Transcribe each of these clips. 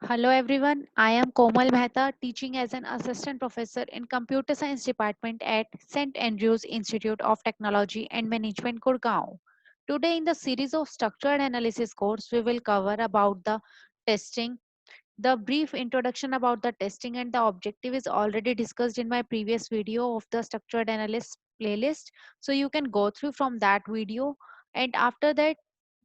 Hello everyone, I am Komal Mehta, teaching as an assistant professor in Computer Science Department at St. Andrews Institute of Technology and Management, Gurgaon. Today in the series of structured analysis course, we will cover about the testing. The brief introduction about the testing and the objective is already discussed in my previous video of the structured analysis playlist. So you can go through from that video, and after that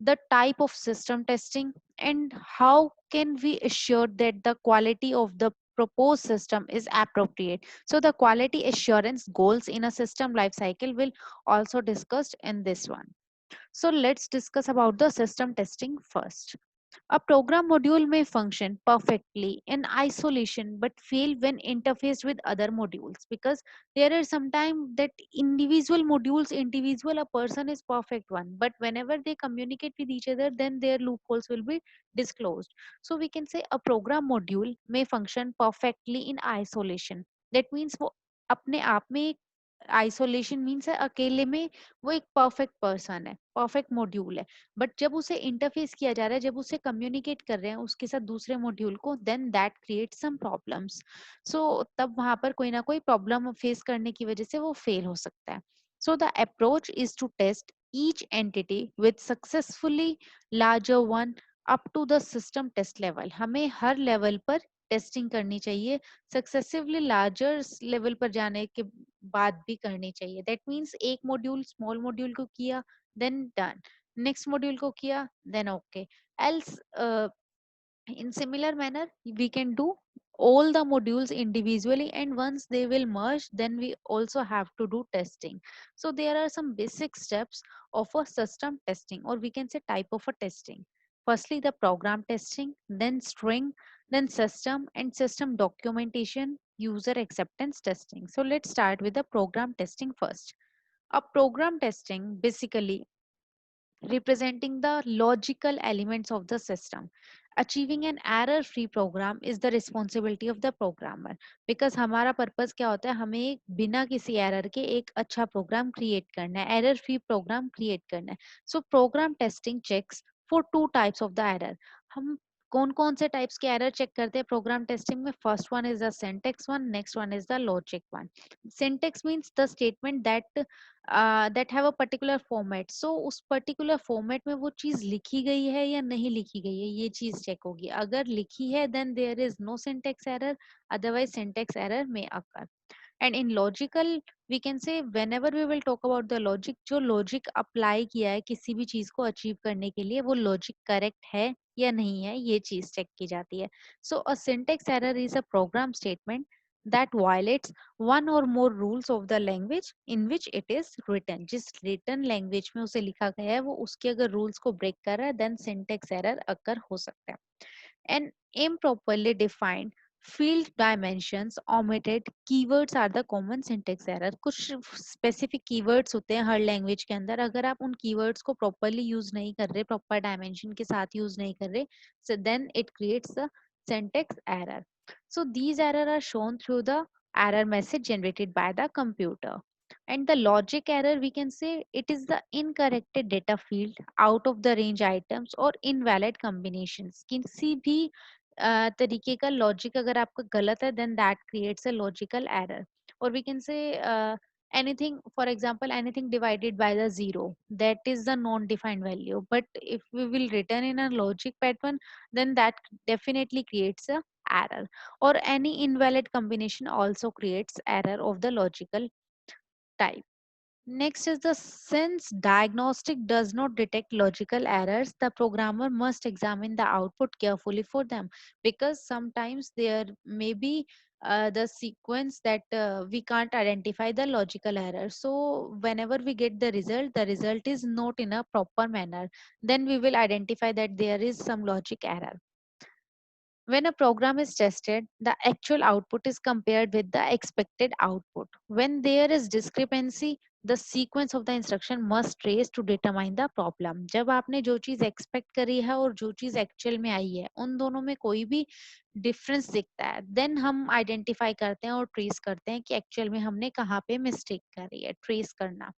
the type of system testing and how can we assure that the quality of the proposed system is appropriate. So the quality assurance goals in a system life cycle will also discussed in this one. So let's discuss about the system testing first. A program module may function perfectly in isolation but fail when interfaced with other modules, because there are sometimes that individual a person is perfect one, but whenever they communicate with each other then their loopholes will be disclosed. So we can say a program module may function perfectly in isolation. That means वो अपने आप में एक isolation means है अकेले में वो एक परफेक्ट पर्सन है, परफेक्ट मॉड्यूल है। बट जब उसे इंटरफेस किया जा रहा है, जब उसे कम्युनिकेट कर रहे हैं उसके साथ दूसरे मॉड्यूल को, then that create some problems. So तब वहां पर कोई ना कोई प्रॉब्लम फेस करने की वजह से वो फेल हो सकता है। So the approach is to test each entity with successfully larger one up to the system test level। हमें हर लेवल पर टेस्टिंग करनी चाहिए, सक्सेसिवली लार्जर लेवल पर जाने के बाद भी करनी चाहिए। दैट मीन्स एक मॉड्यूल स्मॉल मॉड्यूल को किया, देन डन, नेक्स्ट मॉड्यूल को किया, then okay. Else in similar manner we can do all the modules individually, and once they will merge then we also have to do testing. So there are some basic steps of a system testing, or we can say type of a testing. Firstly the program testing, then string, then system and system documentation, user acceptance testing. So let's start with the program testing first. A program testing basically representing the logical elements of the system. Achieving an error free program is the responsibility of the programmer, because हमारा purpose क्या होता है, हमें बिना किसी error के एक अच्छा प्रोग्राम क्रिएट करना है, एरर फ्री प्रोग्राम क्रिएट करना है। So program testing checks for two types of the error. हम कौन कौन से टाइप्स के एरर चेक करते हैं प्रोग्राम टेस्टिंग में? First one is the syntax one, next one is the logic one. Syntax means the statement that have a particular format. So उस particular format में वो चीज लिखी गई है या नहीं लिखी गई है, ये चीज चेक होगी। अगर लिखी है then there is no syntax error, otherwise syntax error में occur. And in logical we can say whenever we will talk about the logic, जो लॉजिक अप्लाई किया है किसी भी चीज को अचीव करने के लिए, वो लॉजिक करेक्ट है या नहीं है, ये चीज चेक की जाती है। So a syntax error is a program statement that violates one or more rules of the language in which it is written। जिस written language में उसे लिखा गया है वो उसके अगर rules को break कर रहा है then syntax error occur हो सकता है। And improperly defined field dimensions omitted keywords are the common syntax error। कुछ specific keywords होते हैं हर language के अंदर, अगर आप उन keywords को properly use नहीं कर रहे, proper dimension के साथ use नहीं कर रहे, so then it creates a syntax error। So these errors are shown through the error message generated by the computer। And the logic error, we can say it is the incorrect data field, out of the range items or invalid combinations। किसी भी तरीके का logic अगर आपका गलत है then that creates a logical error। or we can say anything, for example anything divided by the zero, that is the non defined value, but if we will return in a logic pattern then that definitely creates a error। or any invalid combination also creates error of the logical type। Next is the since diagnostic does not detect logical errors, the programmer must examine the output carefully for them, because sometimes there may be the sequence that we can't identify the logical error. So whenever we get the result is not in a proper manner, then we will identify that there is some logic error। When a program is tested, the actual output is compared with the expected output. When there is discrepancy, the sequence of the instruction must trace to determine the problem। जब आपने जो चीज expect करी है और जो चीज actual में आई है, उन दोनों में कोई भी डिफरेंस दिखता है, देन हम आइडेंटिफाई करते हैं और ट्रेस करते हैं कि एक्चुअल में हमने कहाँ पे मिस्टेक करी है, ट्रेस करना।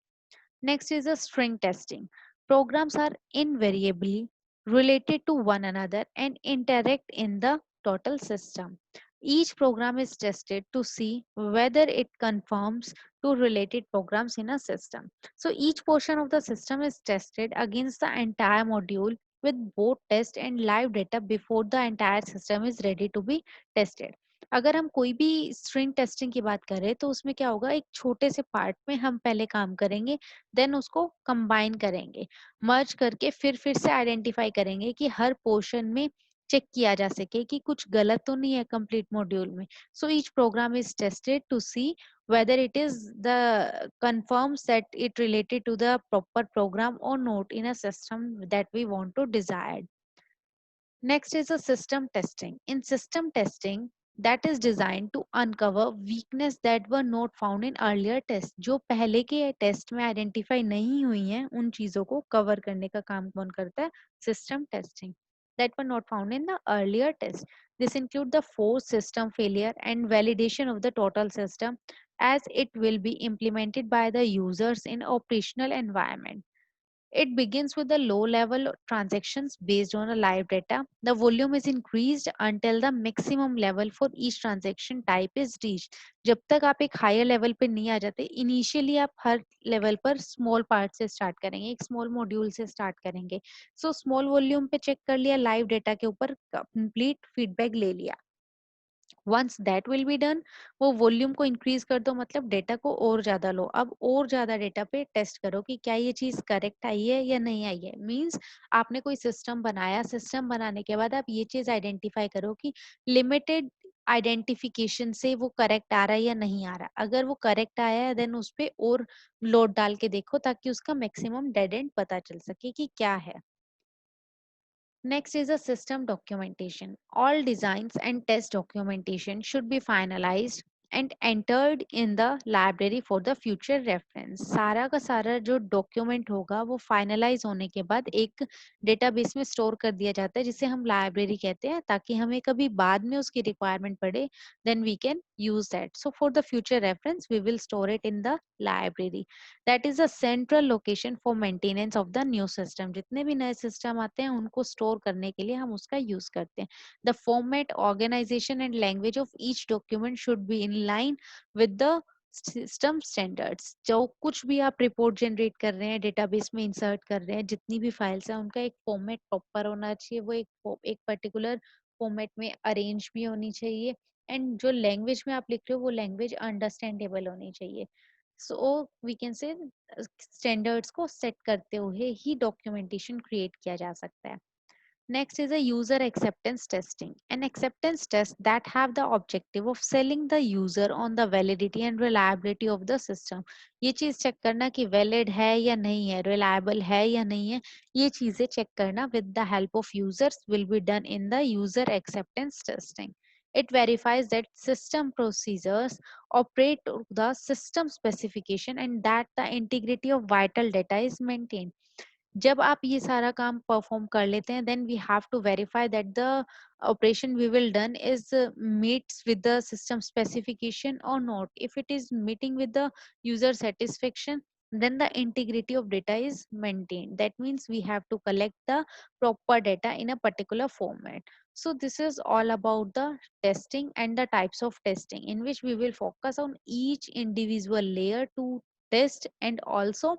Next is a string testing. Programs are invariably related to one another and interact in the total system. Each program is tested to see whether it conforms to related programs in a system. So each portion of the system is tested against the entire module with both test and live data before the entire system is ready to be tested. अगर हम कोई भी string testing की बात करें तो उसमें क्या होगा, एक छोटे से पार्ट में हम पहले काम करेंगे, देन उसको कंबाइन करेंगे, मर्ज करके फिर से आइडेंटिफाई करेंगे कि हर पोर्शन में चेक किया जा सके कि कुछ गलत तो नहीं है कंप्लीट मॉड्यूल में. So each program is tested to see whether it is the confirms that it related to the proper program or not in a system that we want to desire. Next is a system testing. In system testing, that is designed to uncover weakness that were not found in earlier tests. जो पहले के test में identify नहीं हुई हैं, उन चीजों को कवर करने का काम कौन करता है? System testing. That were not found in the earlier test. This include the force system failure and validation of the total system as it will be implemented by the users in operational environment. It begins with the low level transactions based on a live data. The volume is increased until the maximum level for each transaction type is reached. जब तक आप एक higher level पे नहीं आ जाते, initially आप हर level पर small part से स्टार्ट करेंगे, एक स्मॉल मॉड्यूल से स्टार्ट करेंगे. सो स्मॉल वॉल्यूम पे चेक कर लिया, लाइव डेटा के ऊपर कंप्लीट फीडबैक ले लिया. Once that will be done, वो वॉल्यूम को इंक्रीज कर दो, मतलब डेटा को और ज्यादा लो. अब और ज्यादा डेटा पे टेस्ट करो कि क्या ये चीज करेक्ट आई है या नहीं आई है. मींस आपने कोई सिस्टम बनाया, सिस्टम बनाने के बाद आप ये चीज आइडेंटिफाई करो कि लिमिटेड आइडेंटिफिकेशन से वो करेक्ट आ रहा है या नहीं आ रहा. अगर वो करेक्ट आया है देन उस पे और लोड डाल के देखो ताकि उसका मैक्सिमम डेड एंड पता चल सके कि क्या है. Next is a system documentation. All designs and test documentation should be finalized and entered in the library for the future reference. सारा का सारा जो डॉक्यूमेंट होगा वो फाइनलाइज होने के बाद एक डेटाबेस में स्टोर कर दिया जाता है जिसे हम लाइब्रेरी कहते हैं, ताकि हमें कभी बाद में उसकी रिक्वायरमेंट पड़े then we can use that. So for the future reference we will store it in the library. That is a central location for maintenance of the new system. जितने भी नए सिस्टम आते हैं उनको स्टोर करने के लिए हम उसका यूज करते हैं. The format, organization and language of each document should be in line with the system standards. जो कुछ भी आप रिपोर्ट जनरेट कर रहे हैं, डेटाबेस में इंसर्ट कर रहे हैं, जितनी भी फाइल्स हैं उनका एक फॉर्मेट प्रॉपर होना चाहिए, वो एक पर्टिकुलर फॉर्मेट में अरेंज भी होनी चाहिए, एंड जो लैंग्वेज में आप लिख रहे हो वो लैंग्वेज अंडरस्टैंडेबल होनी चाहिए. So we can say standards को सेट करते हुए ही डॉक्यूमेंटेशन क्रिएट किया जा सकता है. Next is a user acceptance testing. An acceptance test that have the objective of selling the user on the validity and reliability of the system. ये चीज check करना कि valid है या नहीं है, reliable है या नहीं है, ये चीजें चेक करना with the help of users will be done in the user acceptance testing. It verifies that system procedures operate to the system specification and that the integrity of vital data is maintained. जब आप ये सारा काम perform कर लेते हैं then we have to verify that the operation we will done is meets with the system specification or not. If it is meeting with the user satisfaction, then the integrity of data is maintained. That means we have to collect the proper data in a particular format. So this is all about the testing and the types of testing, in which we will focus on each individual layer to test, and also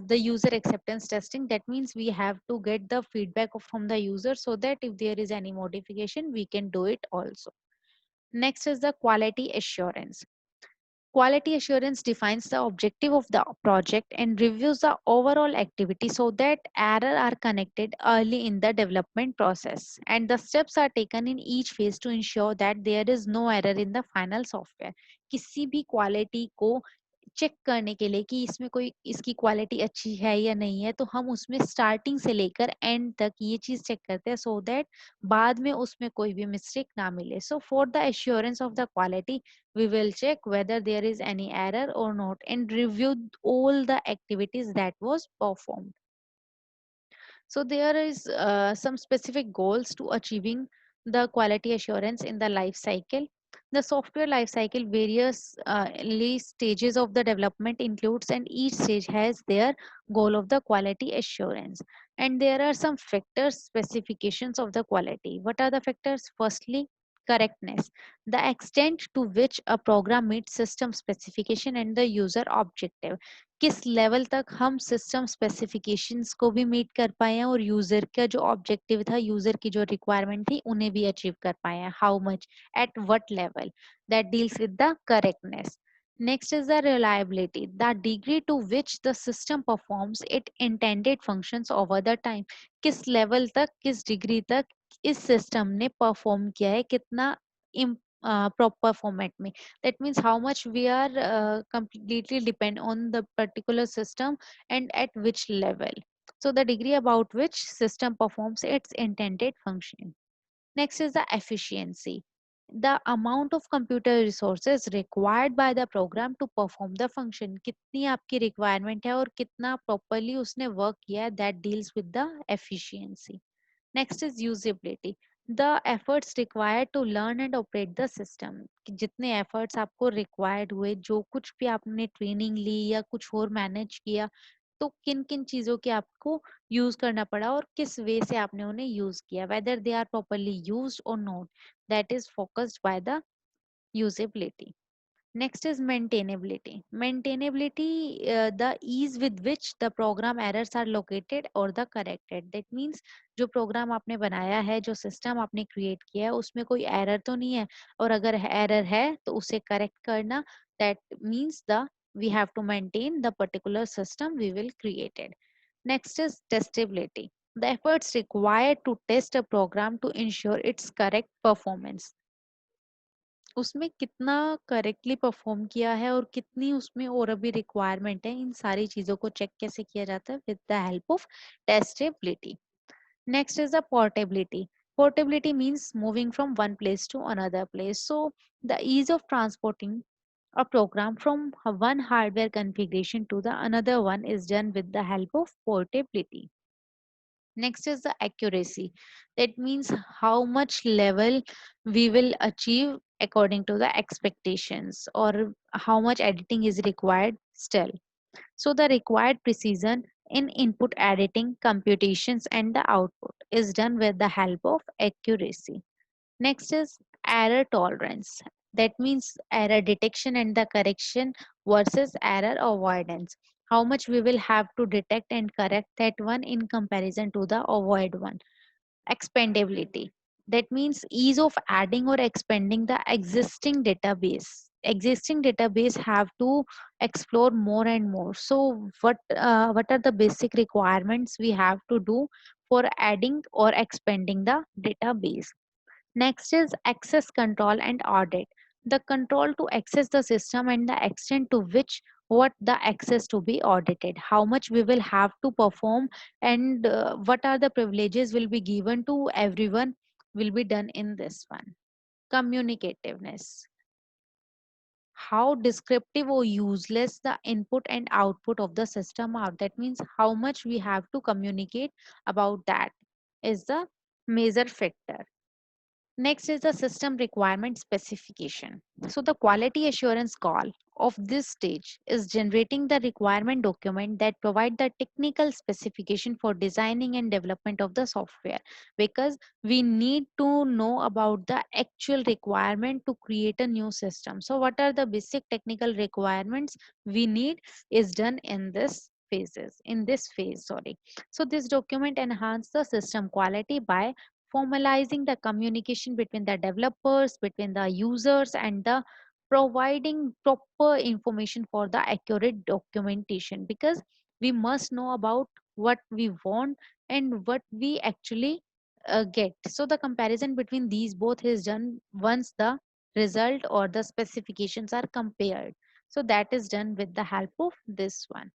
the user acceptance testing. That means we have to get the feedback from the user so that if there is any modification we can do it also. Next is the quality assurance. Quality assurance defines the objective of the project and reviews the overall activity so that errors are connected early in the development process, and the steps are taken in each phase to ensure that there is no error in the final software. किसी भी quality को check करने के लिए कि इसमें कोई इसकी क्वालिटी अच्छी है या नहीं है, तो हम उसमें स्टार्टिंग से लेकर एंड तक ये चीज चेक करते हैं सो दैट बाद में उसमें कोई भी मिस्टेक ना मिले. So for the assurance of the quality we will check whether there is any error or not and review all the activities that was performed. So there is some specific goals to achieving the quality assurance in the life cycle. The software lifecycle various stages of the development includes, and each stage has their goal of the quality assurance. And there are some factors specifications of the quality. What are the factors? Firstly, correctness, the extent to which a program meets system specification and the user objective. किस level तक हम system specifications को भी meet कर पाए हैं और user का जो ऑब्जेक्टिव था, यूजर की जो रिक्वायरमेंट थी, उन्हें भी अचीव कर पाए हैं. How much, at what level, that deals with the correctness. Next is the reliability, the degree to which the system performs its intended functions over the time. किस level तक, किस degree तक इस system ने perform किया है, कितना proper format में. That means how much we are completely depend on the particular system and at which level. So the degree about which system performs its intended function. Next is the efficiency, the amount of computer resources required by the program to perform the function. कितनी आपकी requirement है और कितना properly उसने work किया है, that deals with the efficiency. Next is usability, the efforts required to learn and operate the system. कि जितने efforts आपको required हुए, जो कुछ भी आपने training ली या कुछ और manage किया, तो किन किन चीजों के आपको यूज करना पड़ा और किस वे से आपने उन्हें यूज किया, whether they are properly used or not, that is focused by the usability. Next is maintainability. Maintainability, the ease with which the program errors are located or the corrected. That means जो program आपने बनाया है, जो system आपने create किया है, उसमें कोई error तो नहीं है, और अगर error है तो उसे correct करना, that means the we have to maintain the particular system we will create it. Next is testability, the efforts required to test a program to ensure its correct performance. उसमें कितना correctly perform किया है और कितनी उसमें और अभी requirement है, इन सारी चीजों को चेक कैसे किया जाता है? With the help of testability. Next is the portability. Portability means moving from one place to another place. So the ease of transporting a program from one hardware configuration to the another one is done with the help of portability. Next is the accuracy. That means how much level we will achieve according to the expectations, or how much editing is required still. So the required precision in input editing, computations, and the output is done with the help of accuracy. Next is error tolerance. That means error detection and the correction versus error avoidance. How much we will have to detect and correct that one in comparison to the avoid one. Expandability. That means ease of adding or expanding the existing database. Existing database have to explore more and more. So what are the basic requirements we have to do for adding or expanding the database? Next is access control and audit. The control to access the system and the extent to which what the access to be audited. How much we will have to perform, and what are the privileges will be given to everyone will be done in this one. Communicativeness. How descriptive or useless the input and output of the system are. That means how much we have to communicate about that is the major factor. Next is the system requirement specification. So the quality assurance call of this stage is generating the requirement document that provide the technical specification for designing and development of the software, because we need to know about the actual requirement to create a new system. So what are the basic technical requirements we need is done in this phase, sorry. So this document enhance the system quality by formalizing the communication between the developers, between the users, and the providing proper information for the accurate documentation, because we must know about what we want and what we actually get. So the comparison between these both is done once the result or the specifications are compared. So that is done with the help of this one.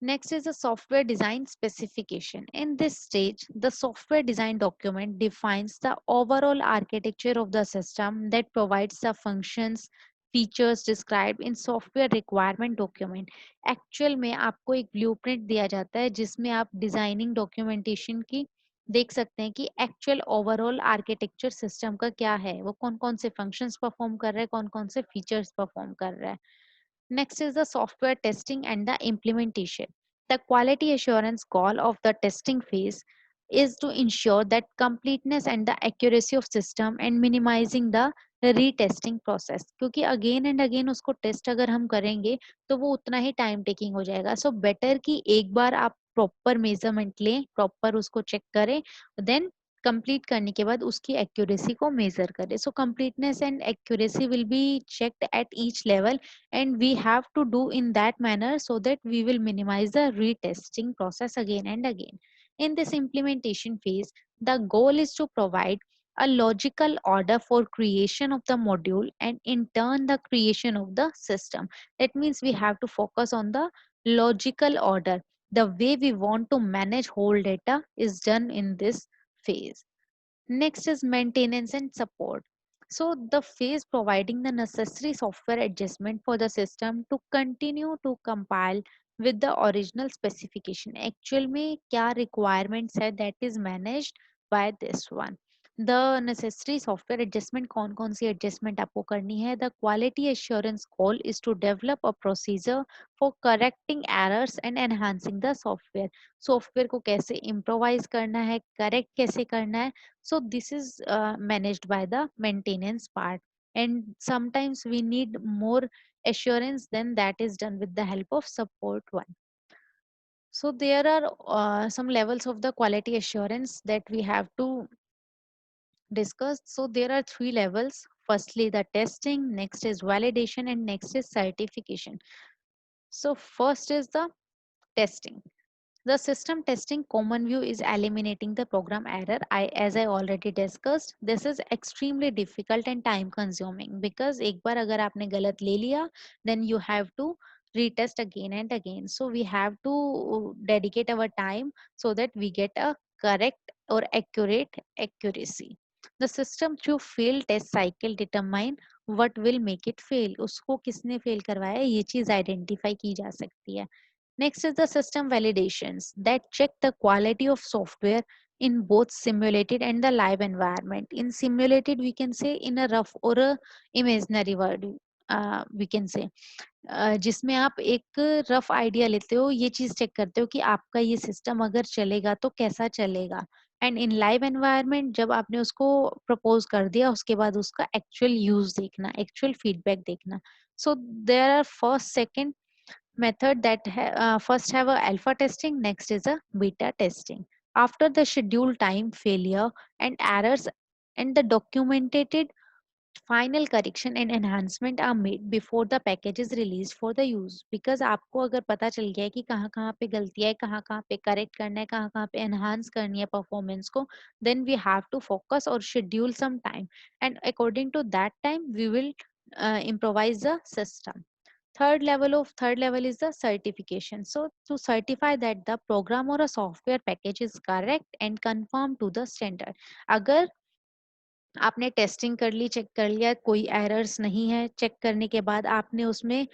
Next is the software design specification. In this stage, the software design document defines the overall architecture of the system that provides the functions, features described in software requirement document. Actual में आपको एक blueprint दिया जाता है जिसमें आप designing documentation की देख सकते हैं कि एक्चुअल ओवरऑल आर्किटेक्चर सिस्टम का क्या है, वो कौन कौन से फंक्शंस परफॉर्म कर रहा है, कौन कौन से फीचर्स परफॉर्म कर रहा है. Next is the software testing and the implementation. The quality assurance goal of the testing phase is to ensure that completeness and the accuracy of system and minimizing the retesting process. क्योंकि again and again उसको test अगर हम करेंगे तो वो उतना ही time taking हो जाएगा. सो बेटर कि एक बार आप प्रॉपर मेजरमेंट लें, प्रॉपर उसको चेक करें, देन कंप्लीट करने के बाद उसकी एक्यूरेसी को मेजर करें. So completeness and accuracy will be checked at each level, and we have to do in that manner so that we will minimize the retesting process again and again. In this implementation phase, the goal is to provide a logical order for creation of the module and in turn the creation of the system. That means we have to focus on the logical order. The way we want to manage whole data is done in this phase. Next is maintenance and support. So the phase providing the necessary software adjustment for the system to continue to compile with the original specification. Actual में क्या requirements है, that is managed by this one. The necessary software adjustment, कौन कौन सी adjustment आपको करनी है. The quality assurance goal is to develop a procedure for correcting errors and enhancing the software. Software को कैसे improvise करना है, correct कैसे करना है. So this is managed by the maintenance part, and sometimes we need more assurance than that is done with the help of support one. So there are some levels of the quality assurance that we have to discuss. So there are three levels. Firstly, the testing, next is validation, and next is certification. So first is the testing. The system testing common view is eliminating the program error. As I already discussed, this is extremely difficult and time consuming because एक बार अगर आपने गलत ले लिया, then you have to retest again and again. So we have to dedicate our time so that we get a correct or accurate accuracy. The system through failed test cycle determine what will make it fail. उसको किसने fail करवाया, ये चीज identify की जा सकती है. Next is the system validations that check the quality of software in both simulated and the live environment. In simulated, we can say in a rough or a imaginary word, we can say. जिसमें आप एक rough idea लेते हो, ये चीज check करते हो कि आपका ये सिस्टम अगर चलेगा तो कैसा चलेगा. एंड इन लाइव एनवायरनमेंट जब आपने उसको प्रपोज कर दिया, उसके बाद उसका एक्चुअल यूज देखना, एक्चुअल फीडबैक देखना. So there are first second method that first have a alpha testing, next is a beta testing. After the schedule time failure and errors and the documented final correction and enhancement are made before the package is released for the use. Because आपको अगर पता चल गया है कि कहाँ कहाँ पे गलती है, कहाँ कहाँ पे करेक्ट करना है, कहाँ कहाँ पे enhance करनी है performance को, then we have to focus or schedule some time, and according to that time we will improvise the system. Third level is the certification. So to certify that the program or a software package is correct and conform to the standard. अगर आपने testing कर ली, check कर लिया, कोई errors नहीं है, check करने के बाद आपने उसमें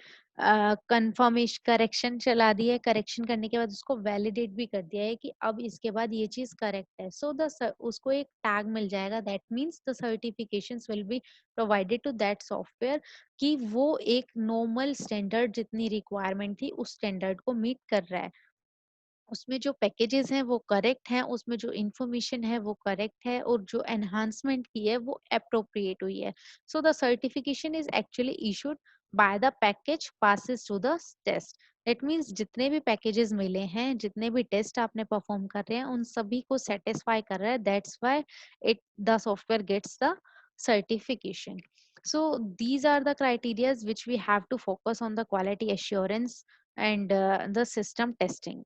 कंफर्मेशन करेक्शन चला दिया है, करेक्शन करने के बाद उसको वैलिडेट भी कर दिया है कि अब इसके बाद ये चीज करेक्ट है. सो द उसको एक टैग मिल जाएगा, that means the certifications will be provided to that software कि वो एक नॉर्मल स्टैंडर्ड जितनी रिक्वायरमेंट थी उस स्टैंडर्ड को मीट कर रहा है. उसमें जो पैकेजेस हैं वो करेक्ट हैं, उसमें जो इंफॉर्मेशन है वो करेक्ट है, और जो एनहांसमेंट की है वो अप्रोप्रिएट हुई है. So the certification is actually issued by the package passes to the test. That means जितने भी पैकेजेस मिले हैं, जितने भी टेस्ट आपने परफॉर्म कर रहे हैं, उन सभी को सेटिस्फाई कर रहा है. That's why it the software gets the certification. So these are the criteria which we have to focus on the quality assurance and the system testing.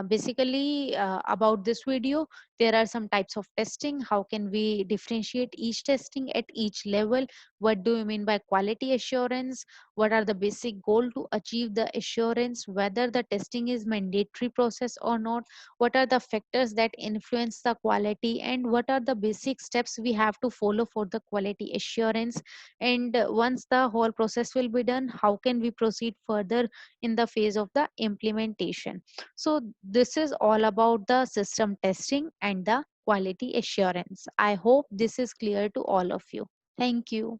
Basically about this video, there are some types of testing. How can we differentiate each testing at each level? What do you mean by quality assurance? What are the basic goal to achieve the assurance? Whether the testing is mandatory process or not? What are the factors that influence the quality, and what are the basic steps we have to follow for the quality assurance? And once the whole process will be done, how can we proceed further in the phase of the implementation? So this is all about the system testing and the quality assurance. I hope this is clear to all of you. Thank you.